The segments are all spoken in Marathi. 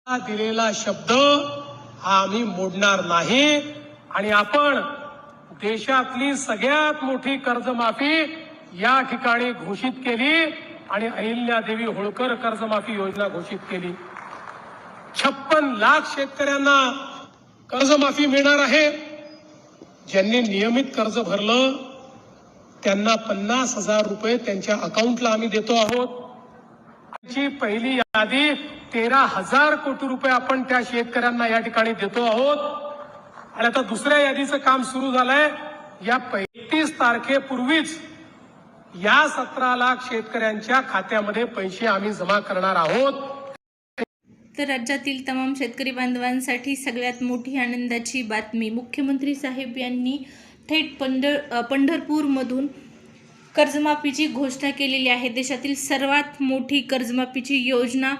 दिलेला शब्द हा आम्ही मोडणार नाही आणि आपण देशातली सगळ्यात मोठी कर्जमाफी या ठिकाणी घोषित केली आणि अहिल्यादेवी होळकर कर्जमाफी योजना घोषित केली। 56 लाख शेतकऱ्यांना कर्जमाफी मिळणार आहे। ज्यांनी नियमित कर्ज भरलं त्यांना 50,000 रुपये त्यांच्या अकाउंटला आम्ही देतो आहोत। ची पहिली यादी 13,000 कोटी रुपये आपण त्या शेतकऱ्यांना या ठिकाणी देतो आहोत आणि आता दुसऱ्या यादीचं काम सुरू झालंय। या 35 तारखेपूर्वीच या 17 लाख शेतकऱ्यांच्या खात्यामध्ये पैसे आम्ही जमा करणार आहोत। तर राज्यातील तमाम शेतकरी बांधवांसाठी सगळ्यात मोठी आनंदाची बातमी, मुख्यमंत्री साहेब यांनी थेट पंढरपूरमधून कर्जमाफीची घोषणा केलेली आहे। देशातील सर्वात मोठी कर्जमाफीची योजना,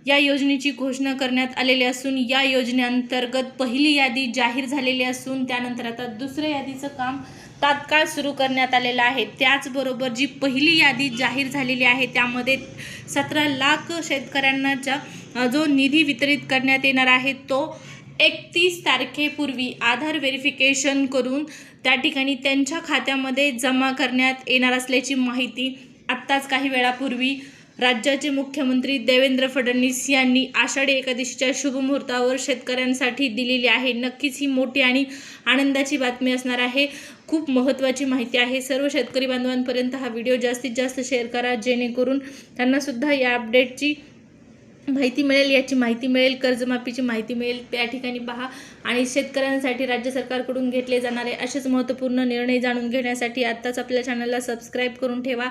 या योजनेची घोषणा करण्यात आलेली असून या योजनेअंतर्गत पहिली यादी जाहीर झालेली असून त्यानंतर आता दुसऱ्या यादीचं काम तात्काळ सुरू करण्यात आलेलं आहे। त्याचबरोबर जी पहिली यादी जाहीर झालेली आहे त्यामध्ये 17 लाख शेतकऱ्यांना जो निधी वितरित करण्यात येणार आहे तो 31 तारखेपूर्वी आधार व्हेरिफिकेशन करून त्या ठिकाणी त्यांच्या खात्यामध्ये जमा करण्यात येणार असल्याची माहिती आत्ताच काही वेळापूर्वी राज्याचे मुख्यमंत्री देवेंद्र फडणवीस यांनी आषाढी एकादशीच्या शुभमुहूर्तावर शेतकऱ्यांसाठी दिलेली आहे। नक्कीच ही मोठी आणि आनंदाची बातमी असणार आहे। खूप महत्त्वाची माहिती आहे। सर्व शेतकरी बांधवांपर्यंत हा व्हिडिओ जास्तीत जास्त शेअर करा जेणेकरून त्यांनासुद्धा या अपडेटची माहिती मिळेल, याची माहिती मिळेल, कर्जमाफीची माहिती मिळेल। त्या ठिकाणी पहा आणि शेतकऱ्यांसाठी राज्य सरकारकडून घेतले जाणारे असेच महत्त्वपूर्ण निर्णय जाणून घेण्यासाठी आत्ताच आपल्या चॅनलला सबस्क्राईब करून ठेवा।